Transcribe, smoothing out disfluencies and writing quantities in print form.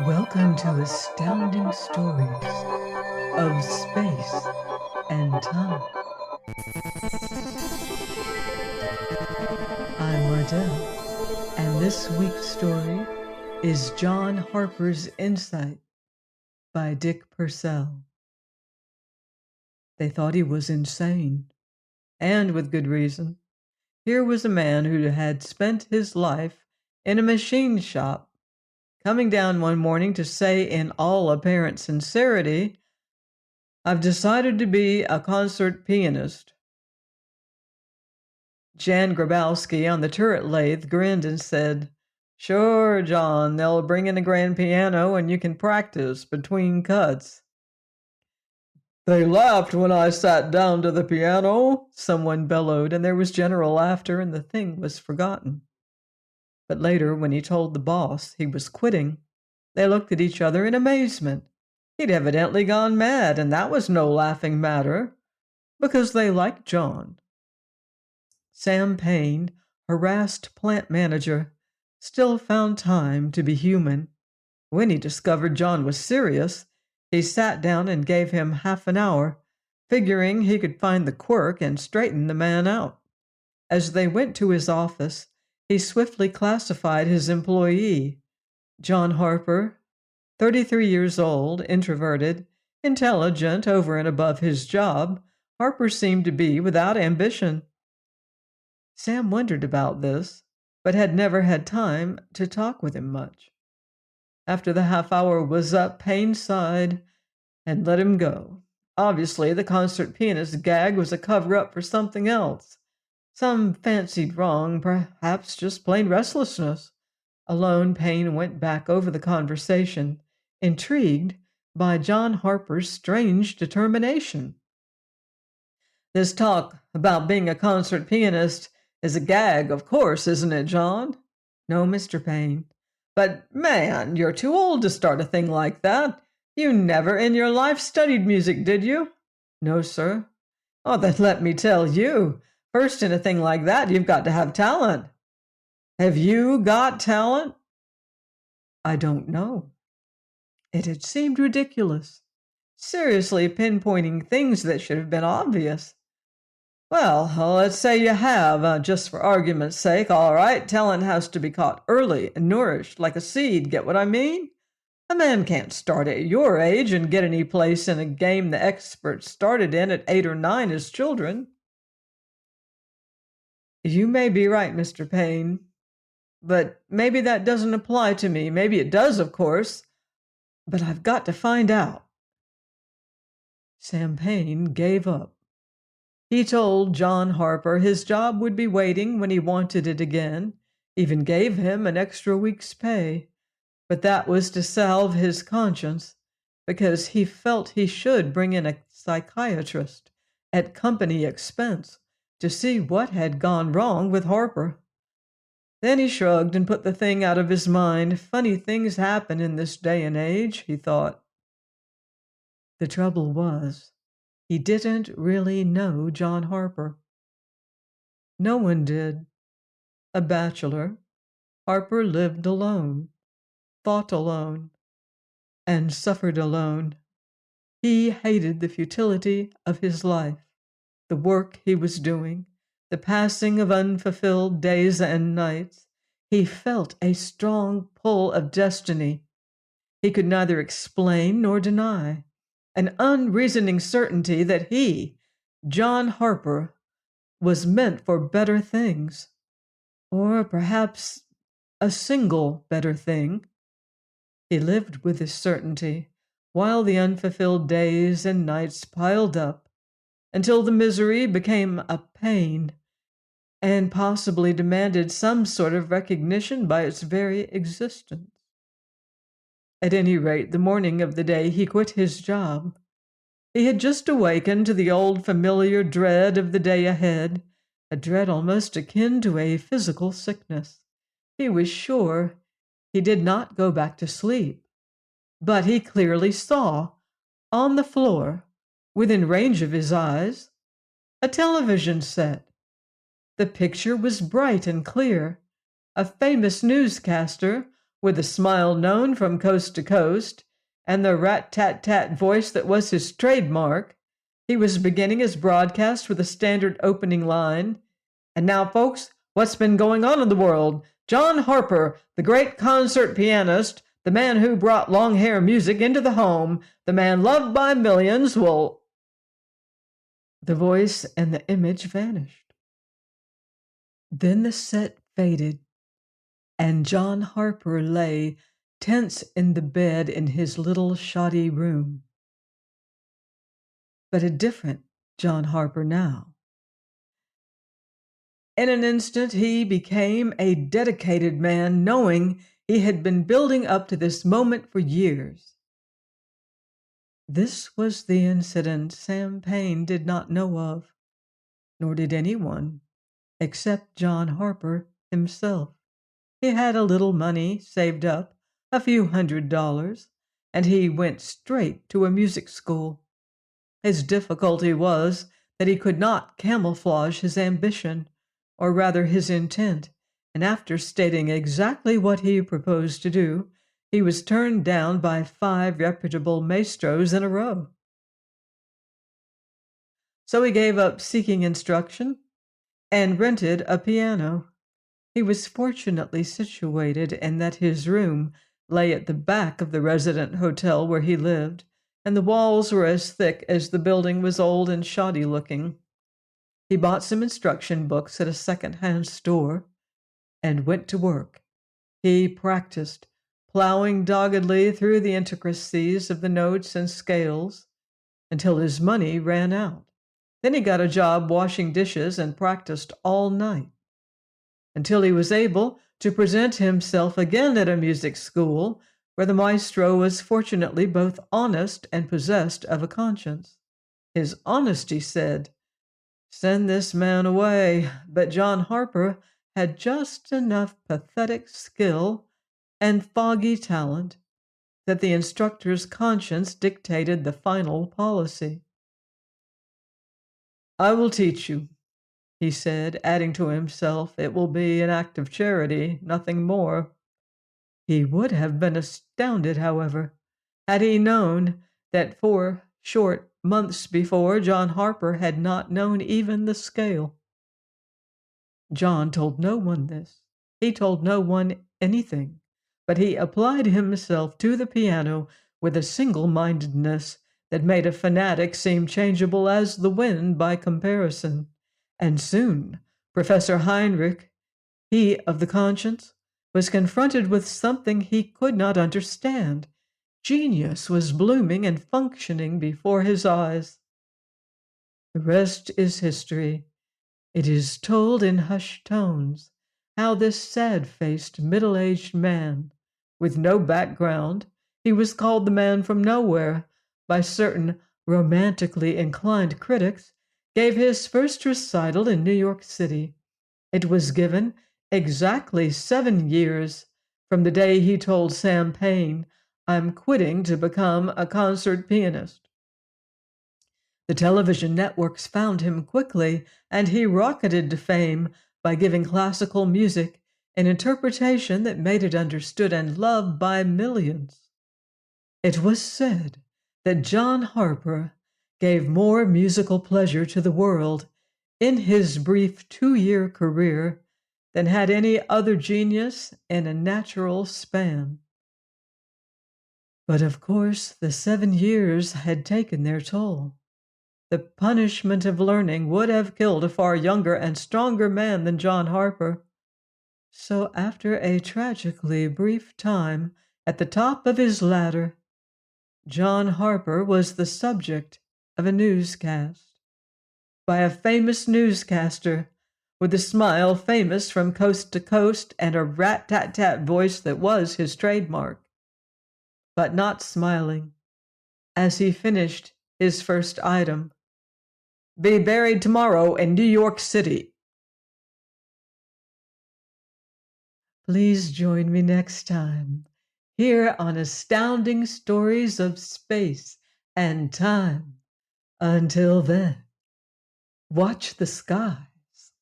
Welcome to Astounding Stories of Space and Time. I'm Mardell, and this week's story is John Harper's Insight by Dick Purcell. They thought he was insane, and with good reason. Here was a man who had spent his life in a machine shop, coming down one morning to say in all apparent sincerity, "I've decided to be a concert pianist." Jan Grabowski on the turret lathe grinned and said, "Sure, John, they'll bring in a grand piano and you can practice between cuts." "They laughed when I sat down to the piano," someone bellowed, and there was general laughter and the thing was forgotten. But later, when he told the boss he was quitting, they looked at each other in amazement. He'd evidently gone mad, and that was no laughing matter, because they liked John. Sam Payne, harassed plant manager, still found time to be human. When he discovered John was serious, he sat down and gave him half an hour, figuring he could find the quirk and straighten the man out. As they went to his office, he swiftly classified his employee. John Harper, 33 years old, introverted, intelligent over and above his job, Harper seemed to be without ambition. Sam wondered about this, but had never had time to talk with him much. After the half hour was up, Payne sighed and let him go. Obviously, the concert pianist gag was a cover-up for something else. Some fancied wrong, perhaps just plain restlessness. Alone, Payne went back over the conversation, intrigued by John Harper's strange determination. "This talk about being a concert pianist is a gag, of course, isn't it, John?" "No, Mr. Payne." "But, man, you're too old to start a thing like that. You never in your life studied music, did you?" "No, sir." "Oh, then let me tell you, first in a thing like that, you've got to have talent." "Have you got talent?" "I don't know." It had seemed ridiculous, seriously pinpointing things that should have been obvious. "Well, let's say you have, just for argument's sake. All right, talent has to be caught early and nourished like a seed, get what I mean? A man can't start at your age and get any place in a game the experts started in at 8 or 9 as children." "You may be right, Mr. Payne, but maybe that doesn't apply to me. Maybe it does, of course, but I've got to find out." Sam Payne gave up. He told John Harper his job would be waiting when he wanted it again, even gave him an extra week's pay. But that was to salve his conscience, because he felt he should bring in a psychiatrist at company expense to see what had gone wrong with Harper. Then he shrugged and put the thing out of his mind. Funny things happen in this day and age, he thought. The trouble was, he didn't really know John Harper. No one did. A bachelor, Harper lived alone, thought alone, and suffered alone. He hated the futility of his life, the work he was doing, the passing of unfulfilled days and nights. He felt a strong pull of destiny he could neither explain nor deny, an unreasoning certainty that he, John Harper, was meant for better things, or perhaps a single better thing. He lived with this certainty while the unfulfilled days and nights piled up until the misery became a pain and possibly demanded some sort of recognition by its very existence. At any rate, the morning of the day he quit his job, he had just awakened to the old familiar dread of the day ahead, a dread almost akin to a physical sickness. He was sure he did not go back to sleep, but he clearly saw, on the floor, within range of his eyes, a television set. The picture was bright and clear, a famous newscaster with a smile known from coast to coast and the rat-tat-tat voice that was his trademark, he was beginning his broadcast with a standard opening line. And now, folks, what's been going on in the world? John Harper, the great concert pianist, the man who brought long hair music into the home, the man loved by millions, will. The voice and the image vanished. Then the set faded, and John Harper lay tense in the bed in his little shoddy room. But a different John Harper now. In an instant, he became a dedicated man, knowing he had been building up to this moment for years. This was the incident Sam Payne did not know of, nor did anyone, except John Harper himself. He had a little money saved up, a few $100s, and he went straight to a music school. His difficulty was that he could not camouflage his ambition, or rather his intent, and after stating exactly what he proposed to do, he was turned down by 5 reputable maestros in a row. So he gave up seeking instruction and rented a piano. He was fortunately situated in that his room lay at the back of the resident hotel where he lived, and the walls were as thick as the building was old and shoddy looking. He bought some instruction books at a second-hand store and went to work. He practiced, plowing doggedly through the intricacies of the notes and scales until his money ran out. Then he got a job washing dishes and practiced all night until he was able to present himself again at a music school where the maestro was fortunately both honest and possessed of a conscience. His honesty said, "Send this man away," but John Harper had just enough pathetic skill and foggy talent that the instructor's conscience dictated the final policy. "I will teach you," he said, adding to himself, "it will be an act of charity, nothing more." He would have been astounded, however, had he known that 4 short months before, John Harper had not known even the scale. John told no one this. He told no one anything, but he applied himself to the piano with a single-mindedness that made a fanatic seem changeable as the wind by comparison. And soon, Professor Heinrich, he of the conscience, was confronted with something he could not understand. Genius was blooming and functioning before his eyes. The rest is history. It is told in hushed tones how this sad-faced, middle-aged man, with no background, he was called the man from nowhere by certain romantically inclined critics, gave his first recital in New York City. It was given exactly 7 years from the day he told Sam Payne, "I'm quitting to become a concert pianist." The television networks found him quickly, and he rocketed to fame by giving classical music an interpretation that made it understood and loved by millions. It was said that John Harper gave more musical pleasure to the world in his brief 2-year career than had any other genius in a natural span. But of course, the 7 years had taken their toll. The punishment of learning would have killed a far younger and stronger man than John Harper. So after a tragically brief time at the top of his ladder, John Harper was the subject of a newscast by a famous newscaster with a smile famous from coast to coast and a rat-tat-tat voice that was his trademark, but not smiling as he finished his first item. "Be buried tomorrow in New York City." Please join me next time here on Astounding Stories of Space and Time. Until then, watch the skies.